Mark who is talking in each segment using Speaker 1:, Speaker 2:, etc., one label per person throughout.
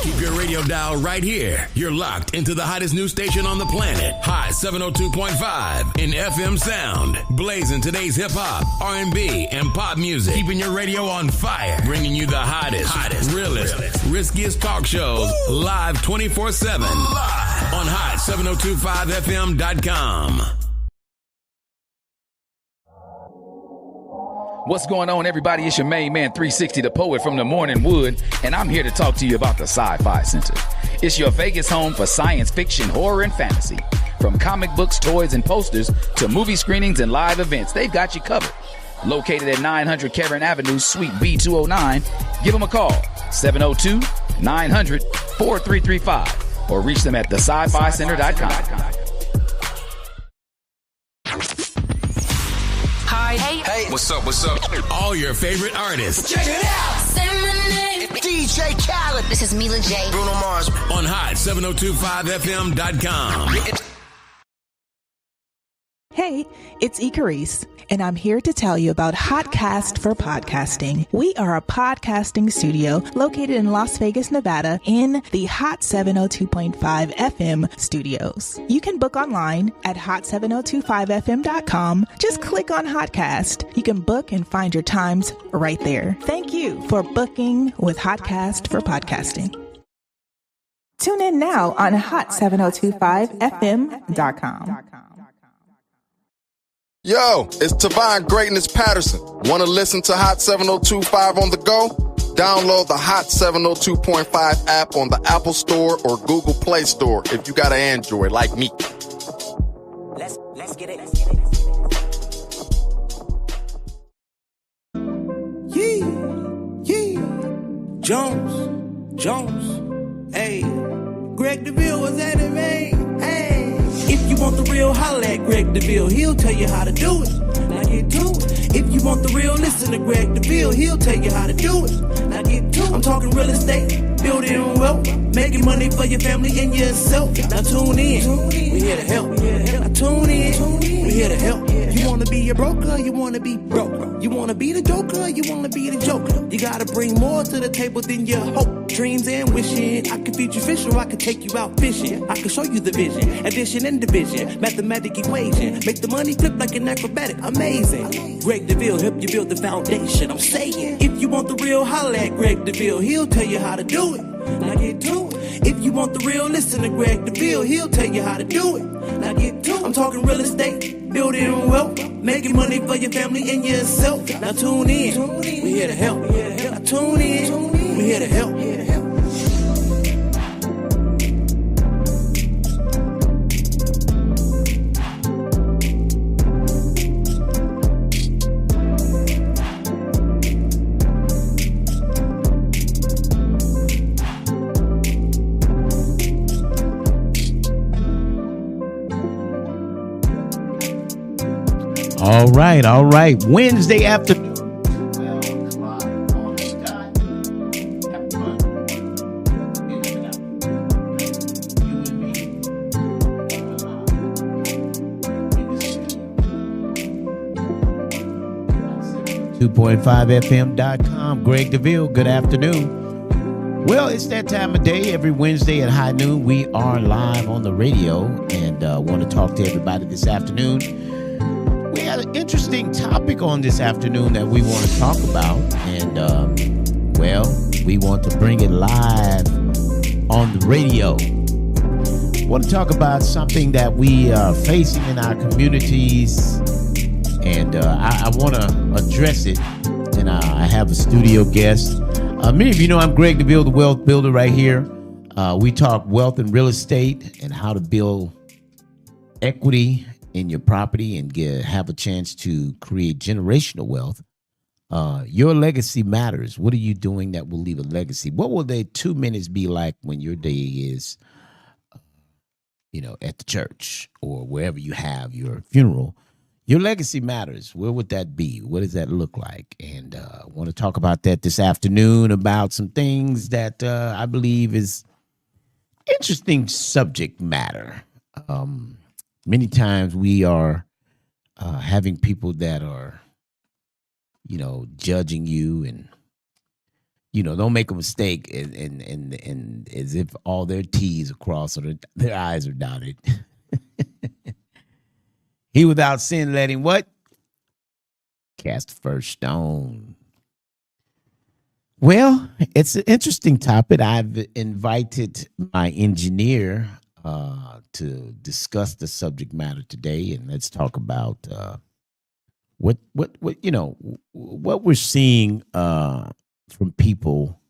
Speaker 1: Keep your radio dial right here. You're locked into the hottest news station on the planet. Hot 702.5 in FM sound. Blazing today's hip-hop, R&B, and pop music. Keeping your radio on fire. Bringing you the hottest, realest, riskiest talk shows live 24/7 on hot7025fm.com.
Speaker 2: What's going on, everybody? It's your main man, 360, the poet from the Morning Wood, and I'm here to talk to you about the Sci-Fi Center. It's your Vegas home for science fiction, horror, and fantasy. From comic books, toys, and posters to movie screenings and live events, they've got you covered. Located at 900 Cameron Avenue, Suite B209, give them a call, 702-900-4335, or reach them at thescificenter.com.
Speaker 3: Hi. Hey.
Speaker 1: What's up? All your favorite artists.
Speaker 3: Check it out. Say my name. DJ Khaled. This is Mila J.
Speaker 1: Bruno Mars. On hot7025fm.com.
Speaker 4: Hey, it's Icarice, and I'm here to tell you about Hotcast for Podcasting. We are a podcasting studio located in Las Vegas, Nevada, in the Hot 702.5 FM studios. You can book online at hot7025fm.com. Just click on Hotcast. You can book and find your times right there. Thank you for booking with Hotcast for Podcasting. Tune in now on hot7025fm.com.
Speaker 5: Yo, it's Tavon Greatness Patterson. Want to listen to Hot 702.5 on the go? Download the Hot 702.5 app on the Apple Store or Google Play Store if you got an Android like me.
Speaker 3: Let's get it.
Speaker 6: Yeah. Jones. Hey, Greg Deville was at it, man. Hey. If you want the real, holla at Greg Deville. He'll tell you how to do it. Now get to it. If you want the real, listen to Greg Deville. He'll tell you how to do it. Now get to it. I'm talking real estate, building wealth, making money for your family and yourself. Now tune in. We here to help. Now tune in. We here to help. You wanna be a broker, you wanna be broke. You wanna be the joker, you wanna be the joker. You gotta bring more to the table than your hope, dreams, and wishing. I can feed you fish or I can take you out fishing. I can show you the vision, addition and division, mathematic equation. Make the money flip like an acrobatic, amazing. Greg Deville help you build the foundation. I'm saying, if you want the real, holla at Greg Deville. He'll tell you how to do it. Now get to it. If you want the real, listen to Greg Deville. He'll tell you how to do it. Now get to it. I'm talking real estate, building wealth, making money for your family and yourself. Now tune in. We here to help. Now tune in. We here to help.
Speaker 7: All right. Wednesday afternoon. 2.5fm.com. Greg Deville, good afternoon. Well, it's that time of day. Every Wednesday at high noon, we are live on the radio and want to talk to everybody this afternoon. We had an interesting topic on this afternoon that we want to talk about. And, we want to bring it live on the radio. Want to talk about something that we are facing in our communities. And I want to address it. And I have a studio guest. Many of you know I'm Greg Deville, the Wealth Builder right here. We talk wealth and real estate and how to build equity in your property and have a chance to create generational wealth. Your legacy matters. What are you doing that will leave a legacy? What will the 2 minutes be like when your day is, at the church or wherever you have your funeral? Your legacy matters. Where would that be? What does that look like? And I want to talk about that this afternoon, about some things that I believe is interesting subject matter. Many times we are having people that are, judging you and don't make a mistake and as if all their T's are crossed or their I's are dotted. He without sin, let him what? Cast the first stone. Well, it's an interesting topic. I've invited my engineer to discuss the subject matter today, and let's talk about what we're seeing from people,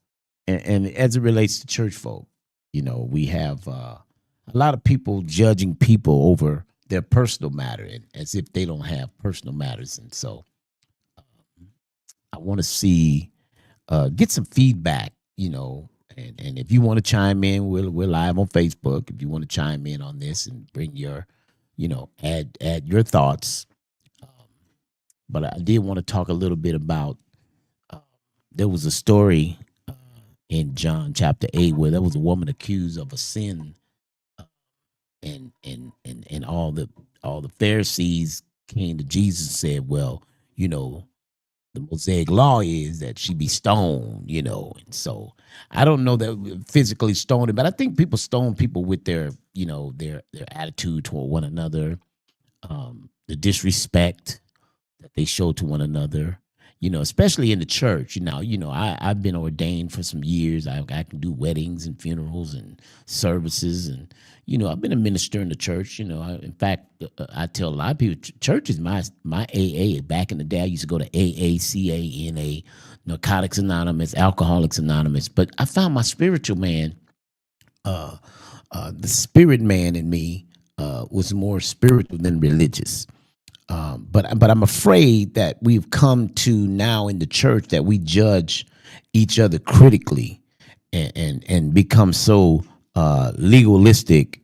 Speaker 7: and as it relates to church folk. We have a lot of people judging people over their personal matter, and as if they don't have personal matters, and so I want to see. Get some feedback, and if you want to chime in, we're live on Facebook. If you want to chime in on this and bring your, add your thoughts. But I did want to talk a little bit about. There was a story in John chapter 8 where there was a woman accused of a sin, and all the Pharisees came to Jesus and said, well, the Mosaic law is that she be stoned, and so I don't know that physically stoned, but I think people stone people with their attitude toward one another, the disrespect that they show to one another, especially in the church. I've been ordained for some years. I can do weddings and funerals and services, and I've been a minister in the church. In fact, I tell a lot of people, church is my AA. Back in the day, I used to go to AACANA, Narcotics Anonymous, Alcoholics Anonymous. But I found my spiritual man, the spirit man in me, was more spiritual than religious. But I'm afraid that we've come to now in the church that we judge each other critically and become so legalistic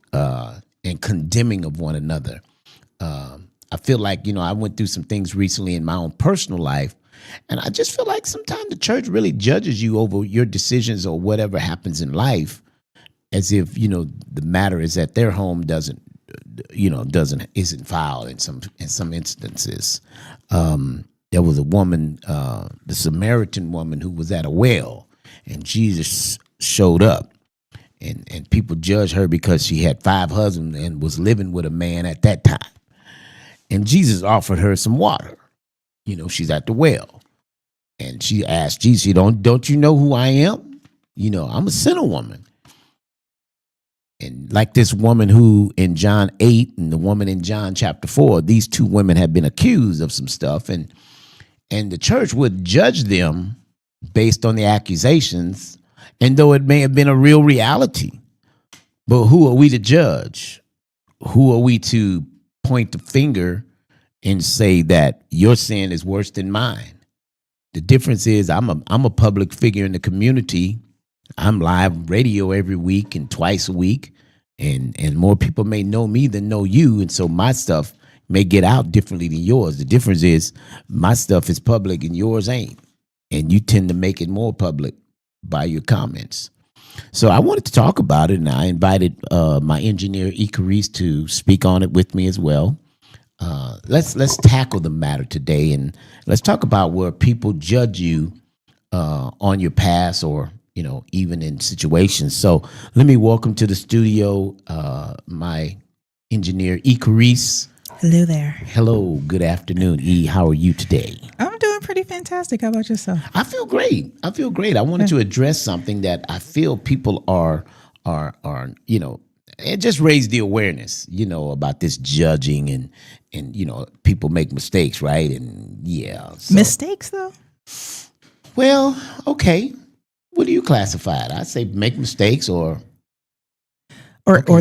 Speaker 7: and condemning of one another. I feel like, I went through some things recently in my own personal life, and I just feel like sometimes the church really judges you over your decisions or whatever happens in life, as if, the matter is at their home isn't filed in some instances. There was a woman, the Samaritan woman, who was at a well, and Jesus showed up. And people judged her because she had 5 husbands and was living with a man at that time. And Jesus offered her some water. She's at the well. And she asked Jesus, don't you know who I am? I'm a sinner woman. And like this woman who in John 8 and the woman in John chapter 4, these 2 women have been accused of some stuff. And the church would judge them based on the accusations, and though it may have been a real reality. But who are we to judge? Who are we to point the finger and say that your sin is worse than mine? The difference is I'm a public figure in the community. I'm live radio every week and twice a week, and more people may know me than know you, and so my stuff may get out differently than yours. The difference is my stuff is public and yours ain't, and you tend to make it more public by your comments. So I wanted to talk about it, and I invited my engineer Ikaris to speak on it with me as well. Let's tackle the matter today, and let's talk about where people judge you on your past, or even in situations. So let me welcome to the studio my engineer Ikaris.
Speaker 4: Hello there.
Speaker 7: Hello, good afternoon, E. How are you today?
Speaker 4: I'm doing pretty fantastic. How about yourself?
Speaker 7: I feel great. I wanted to address something that I feel people are it just raised the awareness, about this judging and people make mistakes, right? And yeah. So.
Speaker 4: Mistakes though?
Speaker 7: Well, okay. What do you classify it? I'd say make mistakes or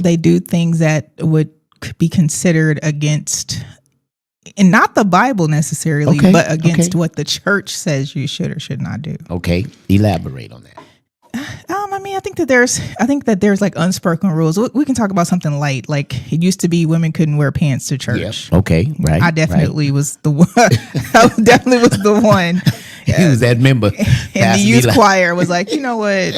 Speaker 4: they do things that would be considered against, and not the Bible necessarily, but against what the church says you should or should not do. Okay,
Speaker 7: elaborate on that.
Speaker 4: I think that there's like unspoken rules. We can talk about something light, like it used to be women couldn't wear pants to church.
Speaker 7: Yep. Okay, right.
Speaker 4: I definitely was the one. I definitely was the one.
Speaker 7: He was that member.
Speaker 4: And the youth choir was like, you know what?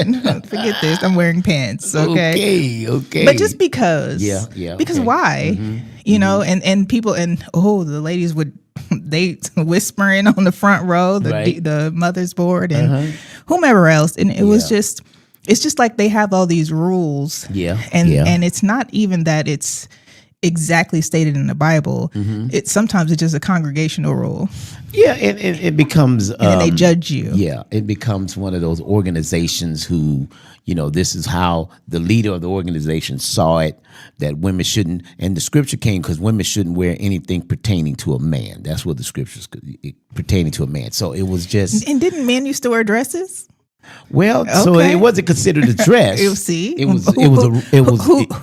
Speaker 4: Forget this. I'm wearing pants. Okay. But just because.
Speaker 7: Yeah.
Speaker 4: Because why? Mm-hmm. And people, the ladies would, they whispering on the front row, the mother's board, and whomever else. And it was just, it's just like they have all these rules.
Speaker 7: Yeah.
Speaker 4: And it's not even that it's exactly stated in the Bible. Sometimes it's just a congregational rule.
Speaker 7: Yeah, it becomes...
Speaker 4: and then they judge you.
Speaker 7: Yeah, it becomes one of those organizations who, this is how the leader of the organization saw it, that women shouldn't... And the scripture came because women shouldn't wear anything pertaining to a man. That's what the scripture's pertaining to a man. So it was just...
Speaker 4: And didn't men used to wear dresses?
Speaker 7: Well, so it wasn't considered a dress.
Speaker 4: It was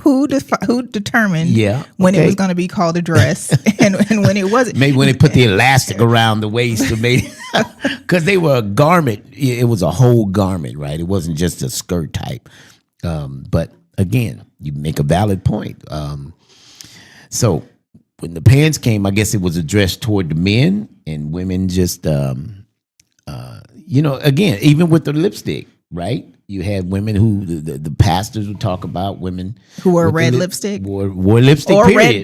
Speaker 4: who determined when it was going to be called a dress and when it wasn't.
Speaker 7: Maybe when they put the elastic around the waist to make, because they were a garment. It was a whole garment, right? It wasn't just a skirt type. But again, you make a valid point. So when the pants came, I guess it was addressed toward the men, and women just. Again, even with the lipstick, right? You had women who the pastors would talk about women
Speaker 4: who wore red lipstick,
Speaker 7: wore lipstick,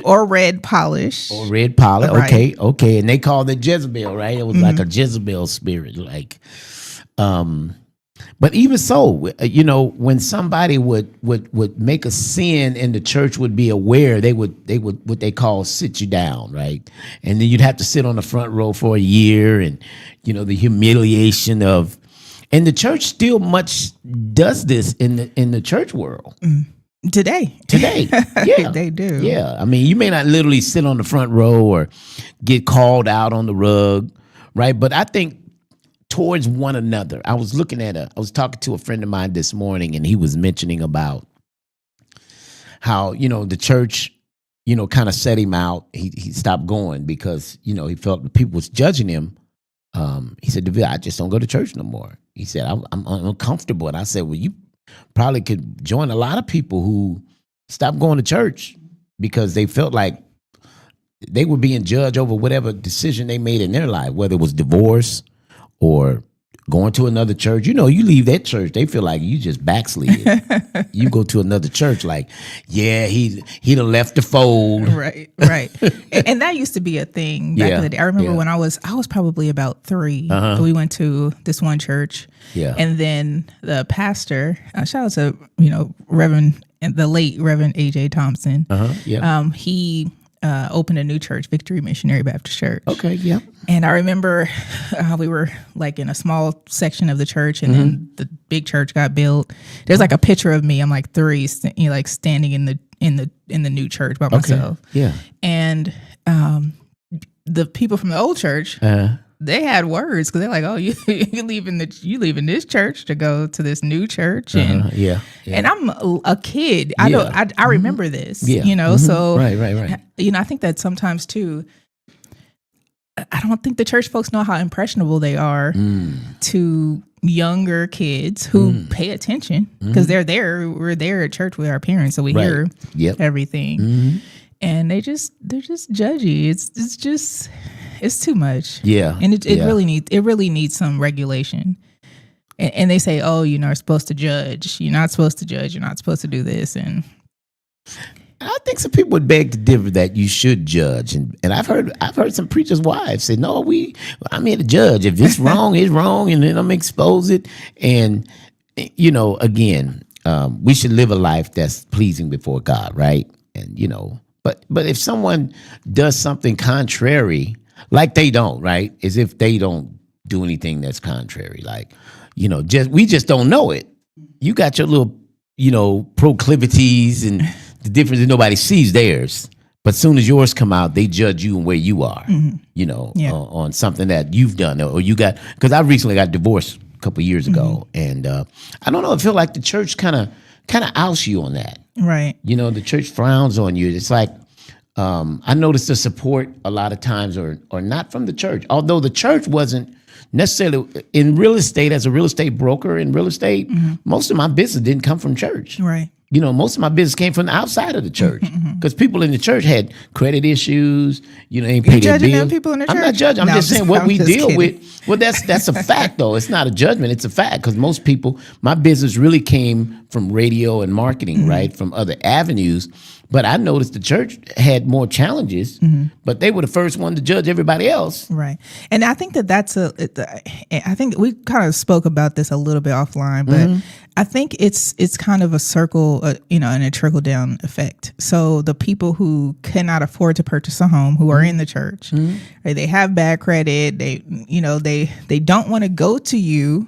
Speaker 4: or red polish,
Speaker 7: Right. Okay, and they called it Jezebel, right? It was like a Jezebel spirit, like. But even so, when somebody would make a sin and the church would be aware, they would what they call sit you down, right? And then you'd have to sit on the front row for a year, and the humiliation of, and the church still much does this in the church world
Speaker 4: today.
Speaker 7: Yeah,
Speaker 4: they do.
Speaker 7: Yeah, I mean, you may not literally sit on the front row or get called out on the rug, right? But I think towards one another. I was talking to a friend of mine this morning, and he was mentioning about how, the church, kind of set him out. He stopped going because, he felt the people was judging him. He said, Deville, I just don't go to church no more. He said, I'm uncomfortable. And I said, well, you probably could join a lot of people who stopped going to church because they felt like they were being judged over whatever decision they made in their life, whether it was divorce or going to another church. You leave that church, they feel like you just backslid. You go to another church, like, yeah, he done left the fold.
Speaker 4: Right. And that used to be a thing back in the day. I remember when I was probably about 3. We went to this one church.
Speaker 7: Yeah.
Speaker 4: And then the pastor, shout out to, the late Reverend A.J. Thompson. He opened a new church, Victory Missionary Baptist Church.
Speaker 7: Okay, yeah.
Speaker 4: And I remember we were like in a small section of the church, and then the big church got built. There's like a picture of me. I'm like 3, like standing in the new church by myself.
Speaker 7: Yeah.
Speaker 4: And the people from the old church, they had words because they're like, "Oh, you leaving this church to go to this new church," and and I'm a kid. I remember this, So
Speaker 7: right.
Speaker 4: I think that sometimes too. I don't think the church folks know how impressionable they are to younger kids who pay attention because they're there. We're there at church with our parents, so we hear everything, and they're just judgy. It's too much.
Speaker 7: Yeah.
Speaker 4: And it really needs some regulation. And they say, oh, you're not supposed to judge. You're not supposed to judge. You're not supposed to do this. And
Speaker 7: I think some people would beg to differ that you should judge. And I've heard some preachers' wives say, no, I'm here to judge. If it's wrong, it's wrong, and then I'm expose it. And again, we should live a life that's pleasing before God, right? And but if someone does something contrary, like they don't, right? As if they don't do anything that's contrary. Like, we just don't know it. You got your little, proclivities, and the difference is nobody sees theirs. But as soon as yours come out, they judge you and where you are, on something that you've done or you got. Because I recently got divorced a couple of years ago, and I don't know. I feel like the church kind of outs you on that.
Speaker 4: Right.
Speaker 7: The church frowns on you. It's like, I noticed the support a lot of times or not from the church, although the church wasn't necessarily in real estate. As a real estate broker in real estate, most of my business didn't come from church.
Speaker 4: Right.
Speaker 7: most of my business came from the outside of the church because people in the church had credit issues. Ain't paid their
Speaker 4: judging them
Speaker 7: bills.
Speaker 4: people in the church?
Speaker 7: I'm not judging. I'm just saying what we deal
Speaker 4: kidding.
Speaker 7: with. Well, that's a fact, though. It's not a judgment. It's a fact because most people, my business really came from radio and marketing, right, from other avenues. But I noticed the church had more challenges, but they were the first one to judge everybody else.
Speaker 4: Right. And I think I think we kind of spoke about this a little bit offline, but I think it's kind of a circle, and a trickle down effect. So the people who cannot afford to purchase a home, who are in the church, right, they have bad credit, they don't want to go to you,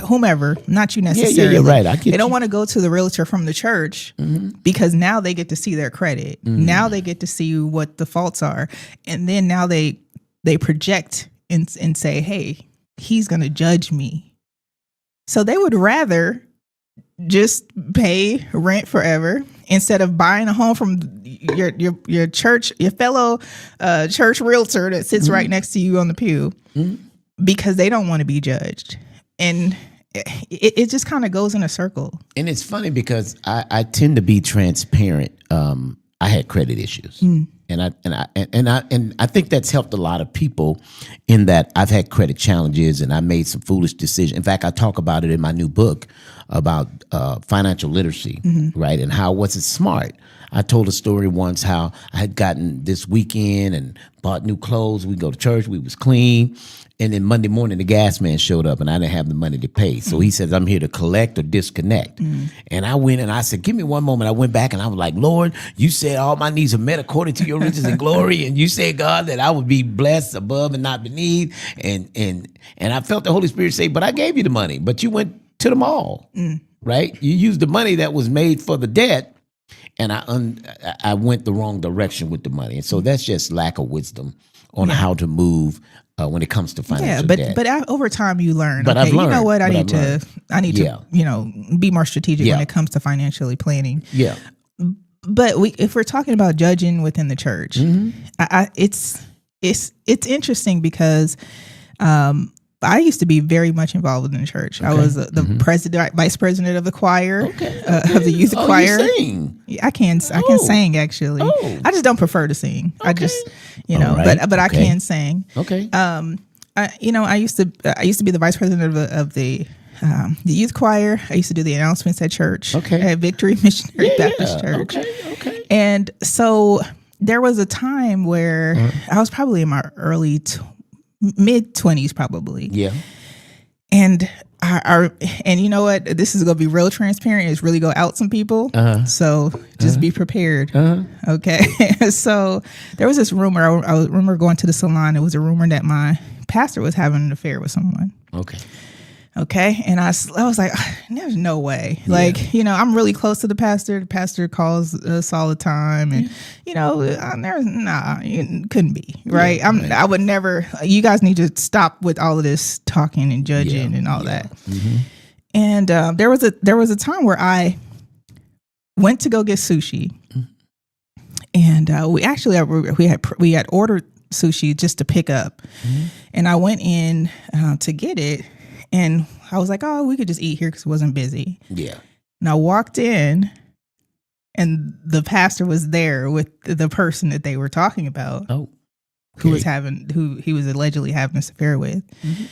Speaker 4: whomever, not you necessarily.
Speaker 7: Yeah, right. I get
Speaker 4: they don't
Speaker 7: you.
Speaker 4: want to go to the realtor from the church because now they get to see their credit. Now they get to see what the faults are. And then now they project and say, hey, he's going to judge me. So they would rather just pay rent forever instead of buying a home from your church, your fellow church realtor that sits right next to you on the pew because they don't want to be judged. And it just kind of goes in a circle.
Speaker 7: And it's funny because I tend to be transparent. I had credit issues, and I think that's helped a lot of people in that I've had credit challenges and I made some foolish decisions. In fact, I talk about it in my new book about financial literacy, right, and how wasn't smart. I told a story once how I had gotten this weekend and bought new clothes. We go to church, we was clean. And then Monday morning, the gas man showed up and I didn't have the money to pay. So he says, I'm here to collect or disconnect. And I went and I said, give me one moment. I went back and I was like, Lord, you said all my needs are met according to your riches and glory. And you said, God, that I would be blessed above and not beneath. And I felt the Holy Spirit say, but I gave you the money, but you went to the mall, right? You used the money that was made for the debt. And I went the wrong direction with the money. And so that's just lack of wisdom on how to move when it comes to financial debt.
Speaker 4: But over time you learn.
Speaker 7: But
Speaker 4: okay,
Speaker 7: I've learned.
Speaker 4: You know what? I need to be more strategic when it comes to financially planning.
Speaker 7: Yeah.
Speaker 4: But if we're talking about judging within the church, it's interesting because I used to be very much involved in the church. Okay. I was the vice president of the choir, of the youth choir.
Speaker 7: You sing.
Speaker 4: I can sing actually. I just don't prefer to sing. I just, but I can sing.
Speaker 7: Okay.
Speaker 4: I used to be the vice president of the youth choir. I used to do the announcements at church.
Speaker 7: Okay.
Speaker 4: At Victory Missionary Baptist Church.
Speaker 7: Okay.
Speaker 4: And so there was a time where I was probably in my mid-20s probably. Yeah. And and you know what? This is going to be real transparent. It's really going to out some people. So just be prepared. Okay. So there was this rumor. I remember going to the salon. It was a rumor that my pastor was having an affair with someone. Okay. And I was like, there's no way. Yeah. Like, I'm really close to the pastor. The pastor calls us all the time. And, it couldn't be. Right. I would never. You guys need to stop with all of this talking and judging and all that. Mm-hmm. And there was a time where I went to go get sushi. And we had ordered sushi just to pick up. And I went in to get it. And I was like, oh, we could just eat here because it wasn't busy. Yeah. And I walked in and the pastor was there with the person that they were talking about. Oh. Okay. Who he was allegedly having this affair with. Mm-hmm.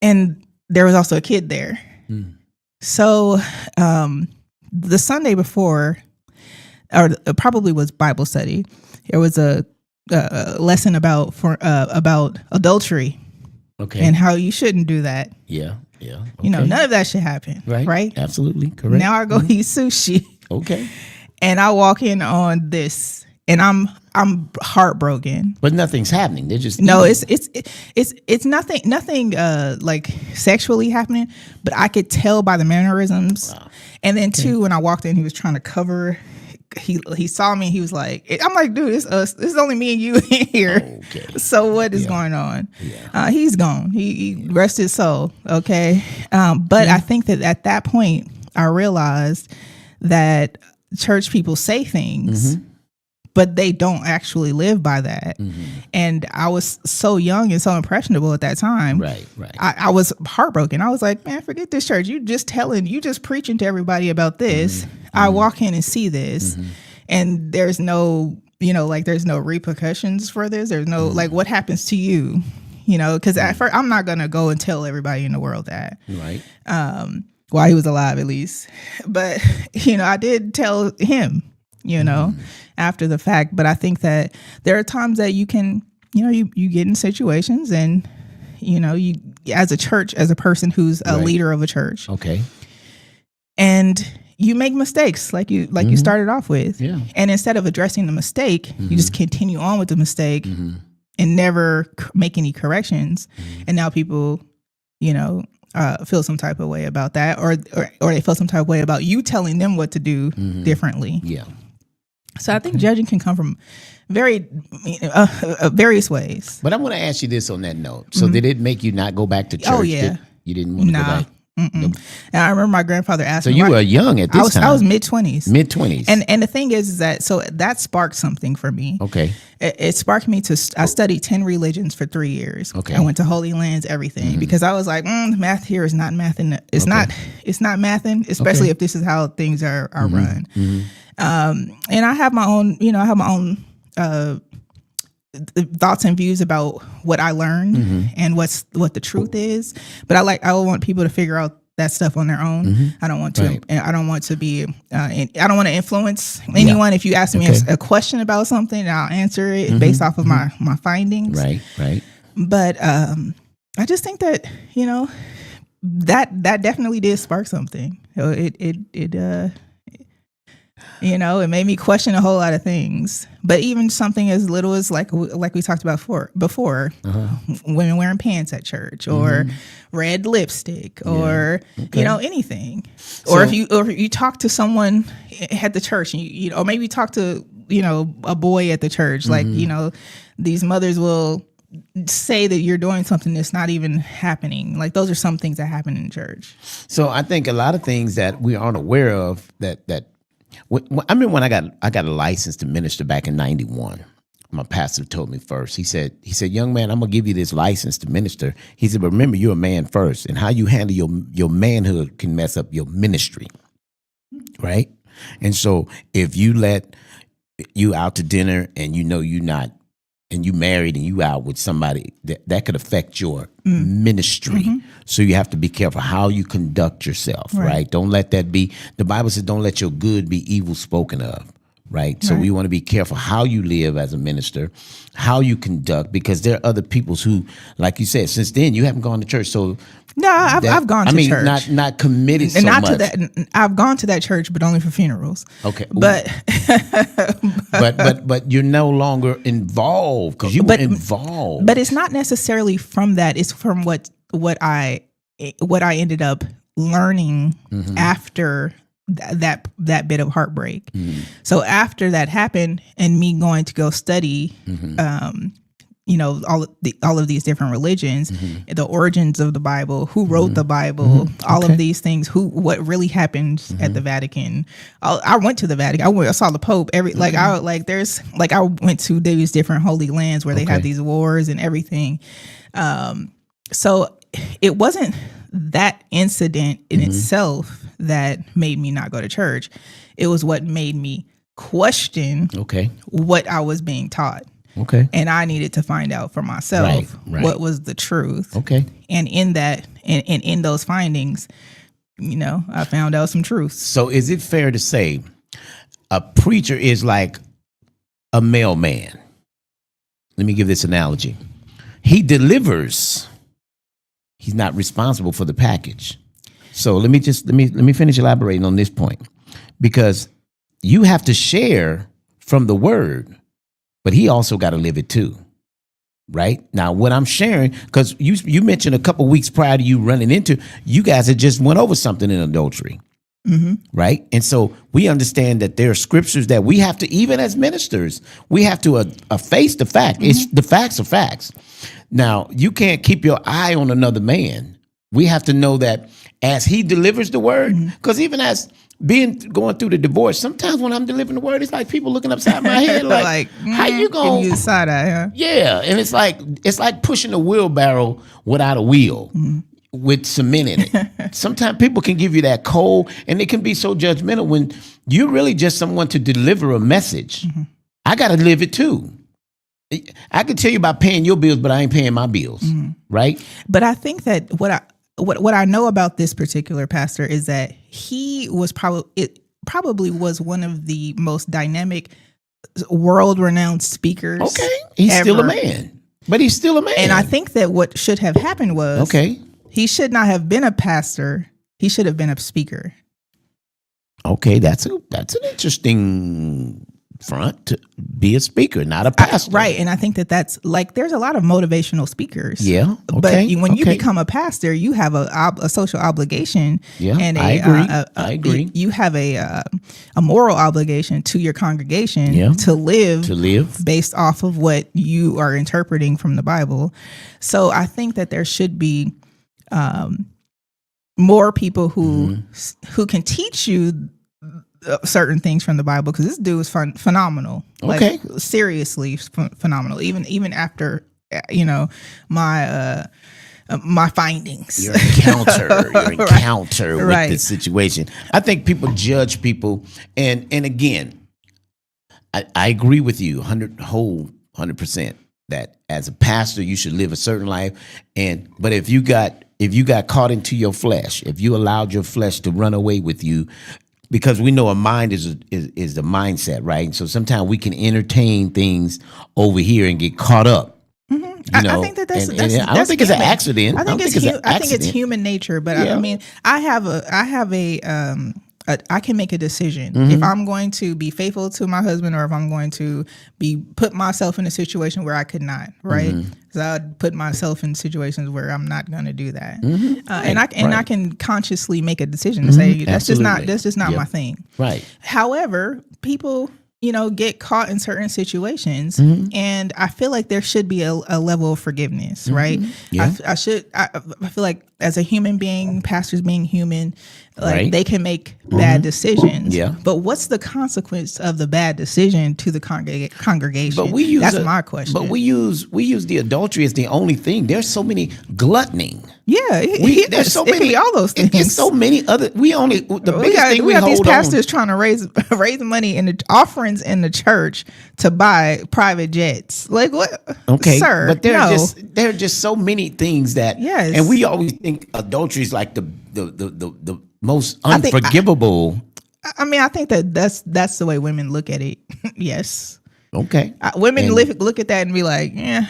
Speaker 4: And there was also a kid there. So the Sunday before, or it probably was Bible study, there was a lesson about adultery. Okay. And how you shouldn't do that. Yeah. Okay. None of that should happen. Right? Absolutely. Correct. Now I go eat sushi. Okay. And I walk in on this and I'm heartbroken. But nothing's happening. They're just it's nothing like sexually happening, but I could tell by the mannerisms. Wow. And then too, when I walked in, he was trying to cover. He saw me. He was like, I'm like, dude, it's us. This is only me and you in here. Okay. So what is going on? Yeah. He's gone. He rest his soul. Okay. But I think that at that point, I realized that church people say things, but they don't actually live by that. And I was so young and so impressionable at that time. Right. I was heartbroken. I was like, man, forget this church. You just preaching to everybody about this. I walk in and see this, and there's no, like there's no repercussions for this. There's no like, what happens to you? Because at first I'm not gonna go and tell everybody in the world that.
Speaker 7: Right.
Speaker 4: While he was alive, at least. But I did tell him, after the fact. But I think that there are times that you can, you get in situations and, you as a church, as a person who's a leader of a church.
Speaker 7: Okay.
Speaker 4: And you make mistakes like you started off with.
Speaker 7: Yeah.
Speaker 4: And instead of addressing the mistake, you just continue on with the mistake and never make any corrections. And now people, feel some type of way about that, or they feel some type of way about you telling them what to do differently.
Speaker 7: Yeah.
Speaker 4: So I think judging can come from various ways.
Speaker 7: But I want to ask you this on that note. So did it make you not go back to church?
Speaker 4: Oh, yeah.
Speaker 7: You didn't want to go back?
Speaker 4: And I remember my grandfather asked me.
Speaker 7: So you were young at this time.
Speaker 4: I was mid-20s.
Speaker 7: Mid-20s.
Speaker 4: And the thing is that, so that sparked something for me.
Speaker 7: Okay.
Speaker 4: It sparked me I studied 10 religions for 3 years.
Speaker 7: Okay.
Speaker 4: I went to Holy Lands, everything, because I was like, math here is not mathing. It's not mathing, especially if this is how things are run. And I have my own, thoughts and views about what I learned and what the truth is. But I want people to figure out that stuff on their own. I don't want to. And I don't want to be. I don't want to influence anyone. If you ask me a question about something, I'll answer it based off of my findings.
Speaker 7: Right. Right.
Speaker 4: But I just think that that definitely did spark something. It made me question a whole lot of things. But even something as little as like we talked about before, women wearing pants at church, or red lipstick, or anything. So, or if you talk to someone at the church, and or maybe talk to a boy at the church, like these mothers will say that you're doing something that's not even happening. Like those are some things that happen in church.
Speaker 7: So I think a lot of things that we aren't aware of that. I remember when I got a license to minister back in 91. My pastor told me first. He said, young man, I'm gonna give you this license to minister. He said, but remember, you're a man first, and how you handle your manhood can mess up your ministry, right? And so if you let you out to dinner and you're not, and you married and you out with somebody, that could affect your ministry. So you have to be careful how you conduct yourself, right? Don't let that be, the Bible says, don't let your good be evil spoken of, right? So we want to be careful how you live as a minister, how you conduct, because there are other peoples who, like you said, since then you haven't gone to church. So
Speaker 4: no, I've gone to church.
Speaker 7: not committed so
Speaker 4: not
Speaker 7: much.
Speaker 4: To that. I've gone to that church, but only for funerals.
Speaker 7: Okay,
Speaker 4: but
Speaker 7: but you're no longer involved because you were involved.
Speaker 4: But it's not necessarily from that. It's from what I ended up learning after that bit of heartbreak. So after that happened, and me going to go study, all of these different religions, the origins of the Bible, who wrote the Bible, all of these things, what really happened at the Vatican. I went to the Vatican. I saw the Pope. I went to these different holy lands where they had these wars and everything. So it wasn't that incident in itself that made me not go to church. It was what made me question what I was being taught. Okay. And I needed to find out for myself what was the truth. Okay. And in that, and in those findings, I found out some truth.
Speaker 7: So is it fair to say a preacher is like a mailman? Let me give this analogy. He delivers. He's not responsible for the package. So let me finish elaborating on this point, because you have to share from the word, but he also got to live it too. Right now, what I'm sharing, because you mentioned a couple weeks prior to you running into, you guys had just went over something in adultery. Right. And so we understand that there are scriptures that we have to, even as ministers, we have to face the fact. It's the facts are facts. Now, you can't keep your eye on another man. We have to know that as he delivers the word, because even as going through the divorce, sometimes when I'm delivering the word, it's like people looking upside my head, like how you going?
Speaker 4: Give you side eye, huh?
Speaker 7: Yeah, and it's like pushing a wheelbarrow without a wheel. With cement in it. Sometimes people can give you that cold, and they can be so judgmental when You're really just someone to deliver a message.
Speaker 4: Mm-hmm.
Speaker 7: I got to live it too. I can tell you about paying your bills, but I ain't paying my bills, right?
Speaker 4: But I think that what I know about this particular pastor is that he was probably was one of the most dynamic, world-renowned speakers.
Speaker 7: Okay, he's
Speaker 4: ever.
Speaker 7: still a man, but he's still a man.
Speaker 4: And I think that what should have happened was, he should not have been a pastor. He should have been a speaker.
Speaker 7: Okay, that's an interesting front to be a speaker, not a pastor.
Speaker 4: Right. And I think that's like, there's a lot of motivational speakers.
Speaker 7: Yeah. Okay,
Speaker 4: but when you become a pastor, you have a social obligation.
Speaker 7: Yeah.
Speaker 4: And
Speaker 7: I agree.
Speaker 4: You have a moral obligation to your congregation to live based off of what you are interpreting from the Bible. So I think that there should be more people who can teach you certain things from the Bible, because this dude is phenomenal.
Speaker 7: Okay,
Speaker 4: like, seriously phenomenal. Even after my findings,
Speaker 7: your encounter with the situation. I think people judge people, and again, I agree with you 100% that as a pastor you should live a certain life, but if you got caught into your flesh, if you allowed your flesh to run away with you. Because we know a mind is the mindset, right? And so sometimes we can entertain things over here and get caught up.
Speaker 4: Mm-hmm. I think that's
Speaker 7: I don't think it's an accident.
Speaker 4: I think it's human nature. But I mean, I can make a decision if I'm going to be faithful to my husband or if I'm going to put myself in a situation where I could not, right? So I'd put myself in situations where I'm not going to do that, I can consciously make a decision to say that's just not my thing.
Speaker 7: Right.
Speaker 4: However, people get caught in certain situations, and I feel like there should be a level of forgiveness, right? Yeah. I feel like as a human being, pastors being human, like they can make bad decisions. Yeah. But what's the consequence of the bad decision to the congregation? But that's my question.
Speaker 7: But we use the adultery as the only thing. There's so many gluttony.
Speaker 4: Yeah,
Speaker 7: there's so many,
Speaker 4: all those things.
Speaker 7: It's so many other. We got
Speaker 4: these pastors trying to raise money in the offerings in the church to buy private jets. Like what?
Speaker 7: Okay,
Speaker 4: sir.
Speaker 7: But there are just so many things that.
Speaker 4: Yes.
Speaker 7: And we always think adultery is like the most unforgivable.
Speaker 4: I think that's the way women look at it. Yes.
Speaker 7: Okay.
Speaker 4: Women look at that and be like, yeah.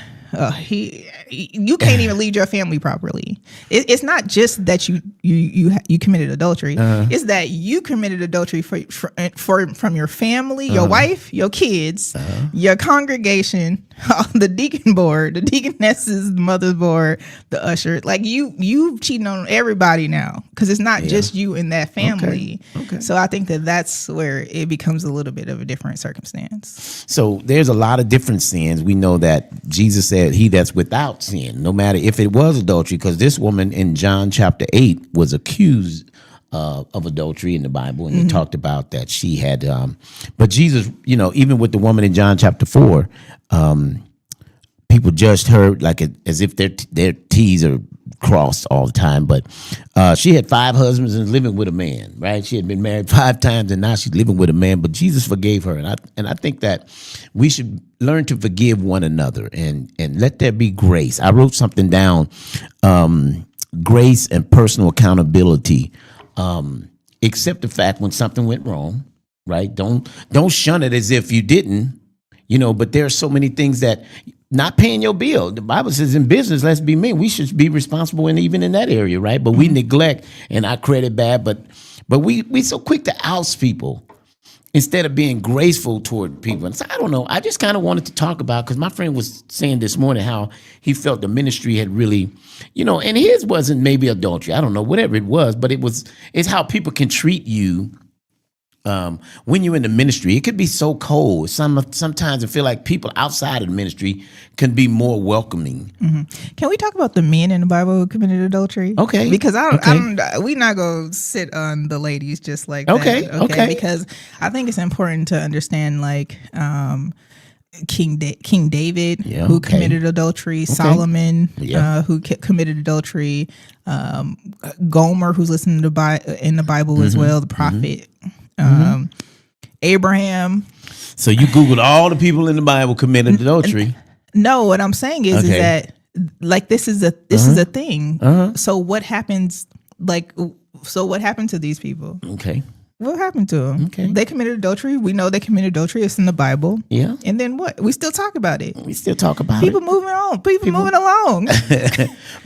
Speaker 4: You can't even lead your family properly. It's not just that you committed adultery. It's that you committed adultery from your family, your wife, your kids, your congregation, the deacon board, the deaconesses, the mother's board, the usher. Like you cheating on everybody now because it's not just you in that family. Okay. So I think that's where it becomes a little bit of a different circumstance.
Speaker 7: So there's a lot of different sins. We know that Jesus said he that's without sin, no matter if it was adultery, because this woman in John chapter 8 was accused of adultery in the Bible, and they talked about that she had, but Jesus, even with the woman in John chapter 4, people judged her like as if their T's are crossed all the time. But she had 5 husbands and living with a man, right? She had been married 5 times and now she's living with a man, but Jesus forgave her. And I think that we should learn to forgive one another and let there be grace. I wrote something down, grace and personal accountability. Accept the fact when something went wrong, right? Don't shun it as if you didn't, but there are so many things that not paying your bill. The Bible says in business, let's be men. We should be responsible even in that area, right? But we neglect, and I credit bad, but we so quick to oust people instead of being graceful toward people. And so I don't know. I just kind of wanted to talk about, because my friend was saying this morning how he felt the ministry had really, and his wasn't maybe adultery. I don't know, whatever it was, but it's how people can treat you. When you're in the ministry, it could be so cold. Sometimes I feel like people outside of the ministry can be more welcoming.
Speaker 4: Mm-hmm. Can we talk about the men in the Bible who committed adultery?
Speaker 7: Okay.
Speaker 4: Because we're not going to sit on the ladies just like that.
Speaker 7: Okay.
Speaker 4: Because I think it's important to understand King David, who committed adultery, Solomon, who committed adultery, Gomer, who's listening to in the Bible as well, the prophet. Abraham.
Speaker 7: So you Googled all the people in the Bible committed adultery.
Speaker 4: No, what I'm saying is that like this is a thing. So what happens? So what happened to these people?
Speaker 7: Okay.
Speaker 4: What happened to them?
Speaker 7: Okay.
Speaker 4: They committed adultery. We know they committed adultery. It's in the Bible.
Speaker 7: Yeah.
Speaker 4: And then what? We still talk about it.
Speaker 7: We still talk about
Speaker 4: people moving on. People moving along.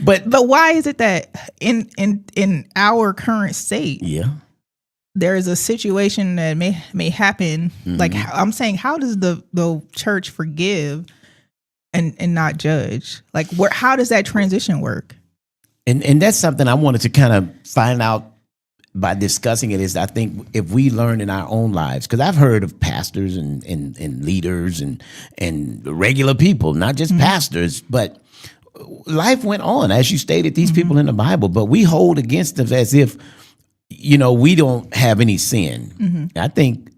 Speaker 4: but why is it that in our current state, there is a situation that may happen? Like I'm saying, how does the church forgive and not judge? Like how does that transition work?
Speaker 7: And that's something I wanted to kind of find out by discussing it. Is I think if we learn in our own lives, because I've heard of pastors and leaders and regular people, not just pastors, but life went on, as you stated, these people in the Bible, but we hold against them as if, we don't have any sin. I think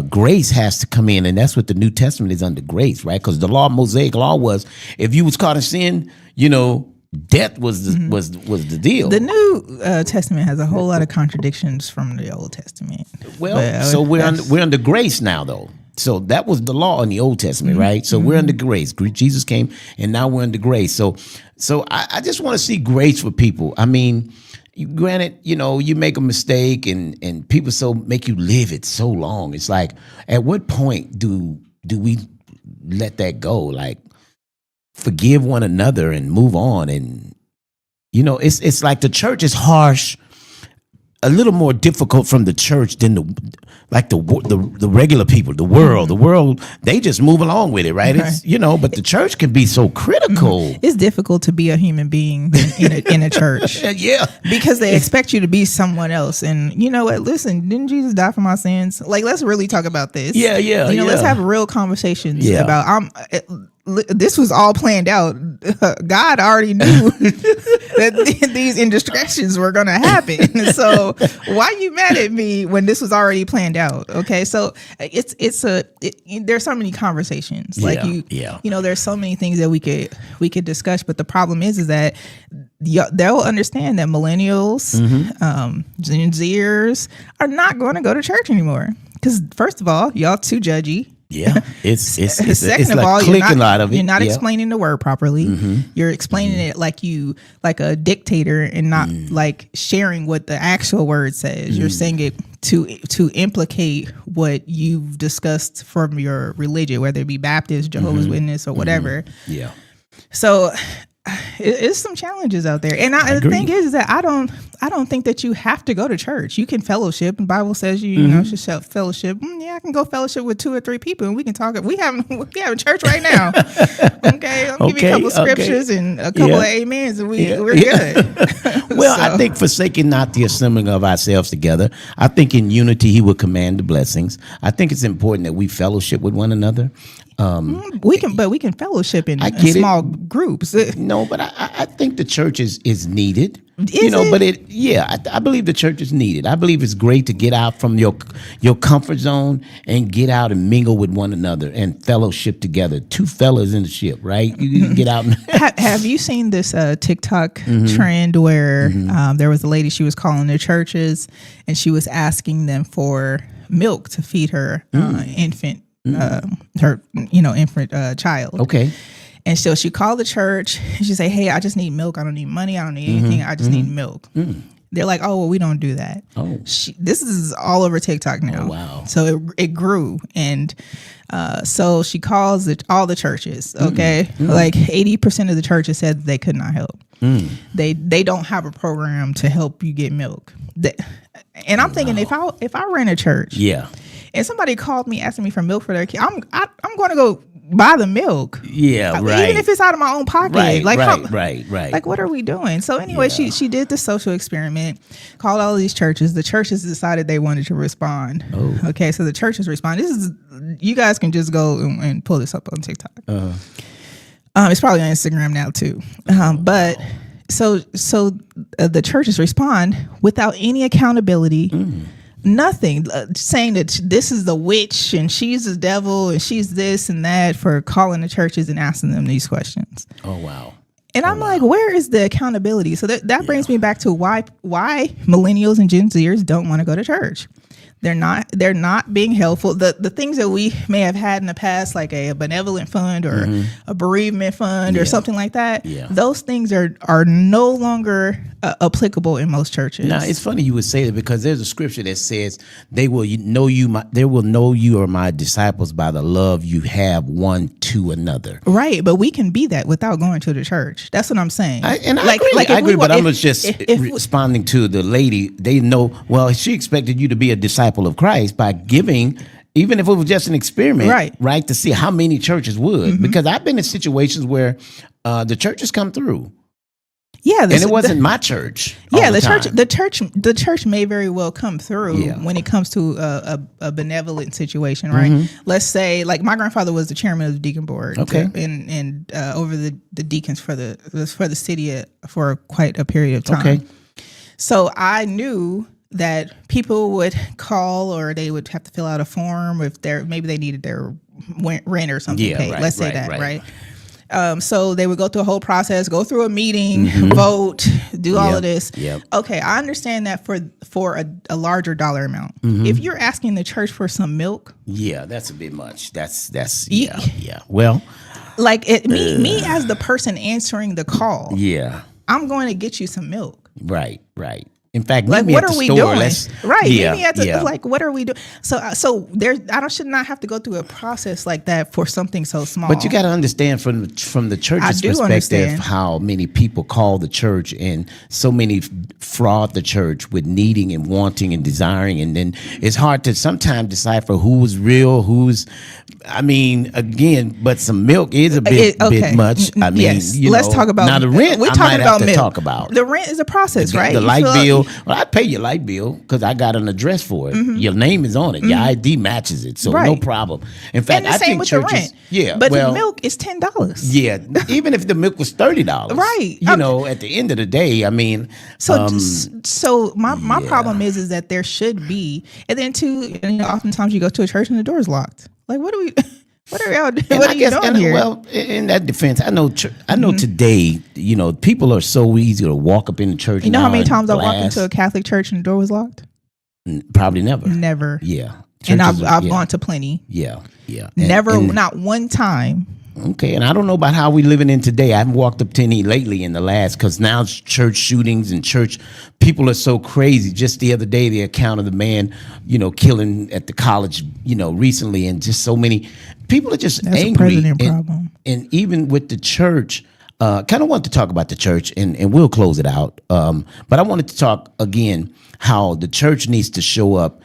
Speaker 7: grace has to come in, and that's what the New Testament is under grace, right? Because the Mosaic law was, if you was caught in sin, death was the deal.
Speaker 4: The New Testament has a whole lot of contradictions from the Old Testament.
Speaker 7: Well, so we're under grace now, though. So that was the law in the Old Testament, right? So we're under grace. Jesus came, and now we're under grace. So I just want to see grace for people. I mean, granted, you make a mistake, and people make you live it so long. It's like, at what point do we let that go? Like, forgive one another and move on. And it's like the church is harsh, a little more difficult from the church than the regular people, the world, they just move along with it, right? It's but the church can be so critical.
Speaker 4: It's difficult to be a human being in a church.
Speaker 7: Yeah, because
Speaker 4: they expect you to be someone else. And you know what, listen, didn't Jesus die for my sins? Like, let's really talk about this. Let's have real conversations about this was all planned out. God already knew that these indiscretions were going to happen. So why are you mad at me when this was already planned out? Okay, so there's so many conversations. There's so many things that we could discuss. But the problem is that they'll understand that millennials, Gen Zers are not going to go to church anymore because, first of all, y'all too judgy.
Speaker 7: Yeah, it's
Speaker 4: second of
Speaker 7: like
Speaker 4: all,
Speaker 7: you're
Speaker 4: not explaining the word properly. You're explaining it like a dictator and not like sharing what the actual word says. You're saying it to implicate what you've discussed from your religion, whether it be Baptist, Jehovah's Witness, or whatever. Yeah. So it's some challenges out there, and the thing is that I don't think that you have to go to church. You can fellowship, and the Bible says you should fellowship. I can go fellowship with 2 or 3 people, and we can talk. We have church right now. Okay, I'll give you a couple scriptures and a couple of amens, and we're good.
Speaker 7: Well, I think forsaking not the assembling of ourselves together. I think in unity He will command the blessings. I think it's important that we fellowship with one another.
Speaker 4: We can fellowship in small groups.
Speaker 7: No, but I think the church is needed. I believe the church is needed. I believe it's great to get out from your comfort zone and get out and mingle with one another and fellowship together. 2 fellas in the ship, right? You can get out.
Speaker 4: Have you seen this TikTok trend where there was a lady, she was calling the churches and she was asking them for milk to feed her infant. Infant child. Okay. And so she called the church and she said, "Hey, I just need milk. I don't need money. I don't need anything. I just need milk." They're like, "Oh, well, we don't do that." Oh. This is all over TikTok now. Oh, wow. So it grew. And so she calls all the churches, okay? Like 80% of the churches said they could not help. They don't have a program to help you get milk. And I'm thinking, if I ran a church, and somebody called me asking me for milk for their kid, I'm going to go buy the milk. Yeah, right. Even if it's out of my own pocket. Right. Like, what are we doing? So anyway, she did the social experiment, called all these churches. The churches decided they wanted to respond. Oh. Okay, so the churches respond. You guys can just go and pull this up on TikTok. It's probably on Instagram now too. But so the churches respond without any accountability. Nothing, saying that this is the witch and she's the devil and she's this and that for calling the churches and asking them these questions. Oh, wow. And I'm like, where is the accountability? So that brings me back to why millennials and Gen Zers don't want to go to church. They're not being helpful. The things that we may have had in the past, like a benevolent fund or a bereavement fund or something like that, those things are no longer applicable in most churches.
Speaker 7: Now, it's funny you would say that, because there's a scripture that says they will know you are my disciples by the love you have one to another.
Speaker 4: Right, but we can be that without going to the church. That's what I'm saying.
Speaker 7: I agree, but I was just responding to the lady. They know, well, she expected you to be a disciple of Christ by giving, even if it was just an experiment, right, to see how many churches would. Because I've been in situations where the churches come through. Yeah, and it wasn't my church.
Speaker 4: Yeah, the church may very well come through when it comes to a benevolent situation, right? Let's say, like, my grandfather was the chairman of the deacon board, and over the deacons for the city for quite a period of time. Okay. So I knew that people would call, or they would have to fill out a form if maybe they needed their rent or something paid. Let's say that, right? So they would go through a whole process, go through a meeting, vote, do all of this. Okay, I understand that for a larger dollar amount. If you're asking the church for some milk,
Speaker 7: that's a bit much. That's Well,
Speaker 4: like me as the person answering the call, I'm going to get you some milk.
Speaker 7: Right. In fact,
Speaker 4: like, what are we doing? Right.
Speaker 7: Like,
Speaker 4: what are we doing? So I should not have to go through a process like that for something so small.
Speaker 7: But you got to understand from the church's perspective how many people call the church, and so many fraud the church with needing and wanting and desiring, and then it's hard to sometimes decipher who's real, but some milk is a bit much.
Speaker 4: Let's talk about
Speaker 7: now the rent.
Speaker 4: We're
Speaker 7: talking
Speaker 4: about milk.
Speaker 7: Talk about
Speaker 4: the rent is a process, right?
Speaker 7: The light bill. Well, I pay your light bill because I got an address for it. Your name is on it. Your ID matches it, so no problem. In fact, I think churches.
Speaker 4: But the milk is $10.
Speaker 7: Yeah, even if the milk was $30,
Speaker 4: right?
Speaker 7: At the end of the day,
Speaker 4: So my problem is that there should be, and then too, oftentimes you go to a church and the door's locked. Like, what are y'all doing? What are you doing here?
Speaker 7: Well, in that defense, I know today, people are so easy to walk up in the church.
Speaker 4: You know how many times I walked into a Catholic church and the door was locked?
Speaker 7: Probably never.
Speaker 4: Never.
Speaker 7: Yeah.
Speaker 4: And I've gone to plenty.
Speaker 7: Yeah.
Speaker 4: Never, not one time.
Speaker 7: Okay, and I don't know about how we living in today. I haven't walked up to any lately in the last, because now church shootings and church people are so crazy. Just the other day, the account of the man, killing at the college, recently, and just so many people are just
Speaker 4: angry. That's a president problem.
Speaker 7: And even with the church, kind of want to talk about the church, and we'll close it out. But I wanted to talk again how the church needs to show up.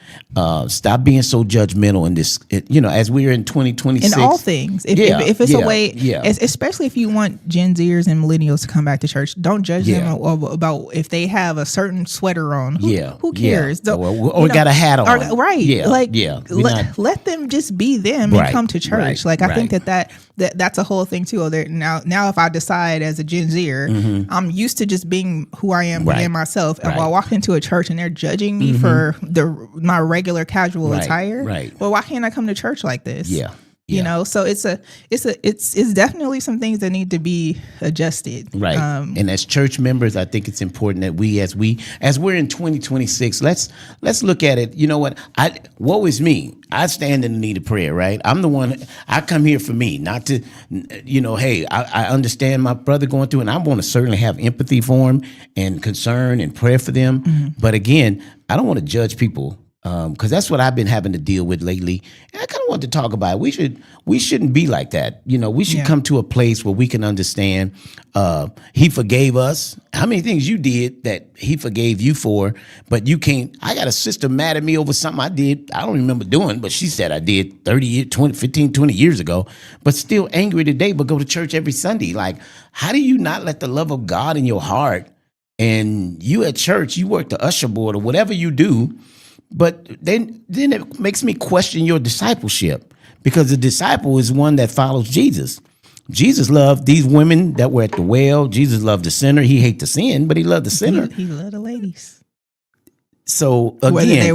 Speaker 7: Stop being so judgmental in this, as we're in 2026.
Speaker 4: In all things. If it's a way, especially if you want Gen Zers and millennials to come back to church, don't judge them about if they have a certain sweater on. Who cares?
Speaker 7: Or got a hat on.
Speaker 4: Let them just be them and come to church. I think that's a whole thing too. Now if I decide as a Gen Zer, I'm used to just being who I am, being myself. And while I walk into a church and they're judging me for my regular casual attire, well, why can't I come to church like this? So it's definitely some things that need to be adjusted.
Speaker 7: Right. And as church members, I think it's important that as we're in 2026, let's look at it. You know what? Woe is me. I stand in the need of prayer, right? I'm the one, I come here for me, not to, hey, I understand my brother going through, and I want to certainly have empathy for him and concern and prayer for them. But again, I don't want to judge people, because that's what I've been having to deal with lately. And I kind of want to talk about it. We shouldn't be like that. We should come to a place where we can understand he forgave us. How many things you did that he forgave you for, but you can't. I got a sister mad at me over something I did. I don't remember doing, but she said I did 20 years ago, but still angry today, but go to church every Sunday. Like, how do you not let the love of God in your heart, and you at church, you work the usher board or whatever you do, but then it makes me question your discipleship, because the disciple is one that follows Jesus. Jesus loved these women that were at the well. Jesus loved the sinner. He hated the sin, but he loved the sinner.
Speaker 4: He loved the ladies.
Speaker 7: So again,
Speaker 4: whether they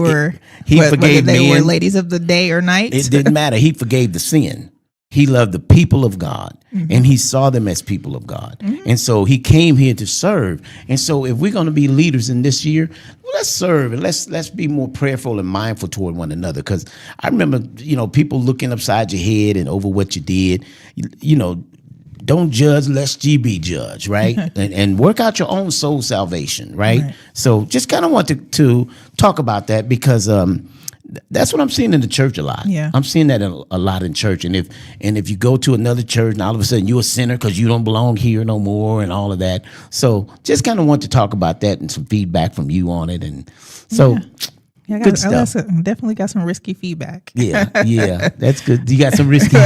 Speaker 4: were ladies of the day or night,
Speaker 7: it didn't matter. He forgave the sin. He loved the people of God. and he saw them as people of God. And so he came here to serve. And so if we're going to be leaders in this year, let's serve and let's be more prayerful and mindful toward one another. Because I remember, people looking upside your head and over what you did. Don't judge lest ye be judged, right? and work out your own soul salvation, right? So just kind of want to talk about that because that's what I'm seeing in the church a lot.
Speaker 4: Yeah.
Speaker 7: I'm seeing that a lot in church. And if you go to another church and all of a sudden you're a sinner because you don't belong here no more and all of that. So just kind of want to talk about that and some feedback from you on it. And so good stuff.
Speaker 4: Definitely got some risky feedback.
Speaker 7: Yeah, that's good. You got some risky.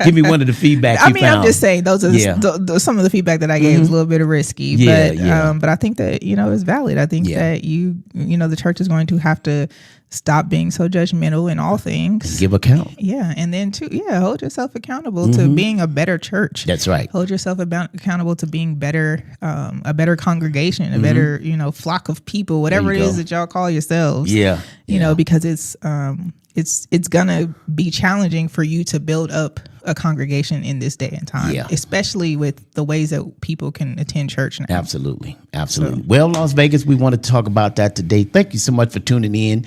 Speaker 7: Give me one of the feedback you found.
Speaker 4: I'm just saying those are some of the feedback that I gave was a little bit of risky, but I think that it's valid. I think that the church is going to have to stop being so judgmental in all things.
Speaker 7: Give account.
Speaker 4: Yeah, and then hold yourself accountable to being a better church.
Speaker 7: That's right.
Speaker 4: Hold yourself accountable to being better, a better congregation, a better flock of people, whatever it is that y'all call yourselves.
Speaker 7: Yeah.
Speaker 4: Because it's gonna be challenging for you to build up a congregation in this day and time, especially with the ways that people can attend church now.
Speaker 7: Absolutely. So. Well, Las Vegas, we want to talk about that today. Thank you so much for tuning in.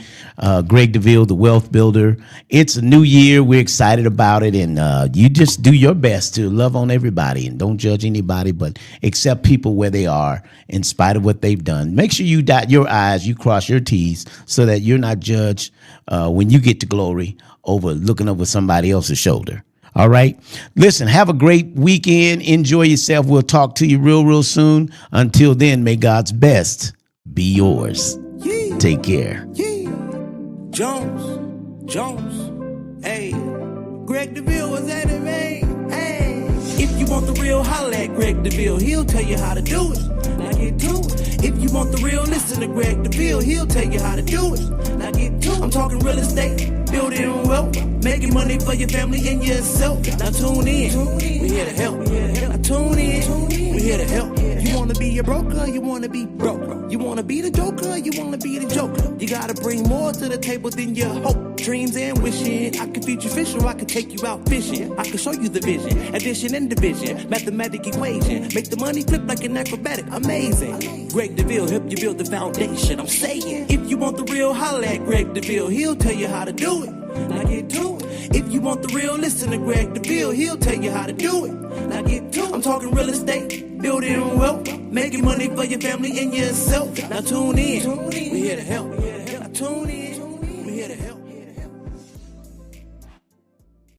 Speaker 7: Greg Deville, the Wealth Builder. It's a new year. We're excited about it. And you just do your best to love on everybody and don't judge anybody, but accept people where they are in spite of what they've done. Make sure you dot your I's, you cross your T's so that you're not judged when you get to glory over looking over somebody else's shoulder. All right. Listen, have a great weekend. Enjoy yourself. We'll talk to you real soon. Until then, may God's best be yours. Take care.
Speaker 6: Jones. Hey, Greg Deville was at it, man. Hey, if you want the real, holla at Greg Deville. He'll tell you how to do it. Now get to it. If you want the real, listen to Greg Deville. He'll tell you how to do it. Now get to it. I'm talking real estate, building wealth, making money for your family and yourself. Now tune in. We here to help. Now tune in. We here to help. You wanna be a broker, you wanna be broke. You wanna be the joker, you wanna be the joker. You gotta bring more to the table than your hope, dreams and wishing. I can feed you fish or I can take you out fishing. I can show you the vision, addition and division, mathematic equation. Make the money flip like an acrobatic, amazing. Greg Deville help you build the foundation. I'm saying, if you want the real, holla at Greg Deville. He'll tell you how to do it. Now get to it. If you want the real, listen to Greg Deville. He'll tell you how to do it. Now get to it. I'm talking real estate, building wealth, making money for your family and yourself. Now tune in. We here to help.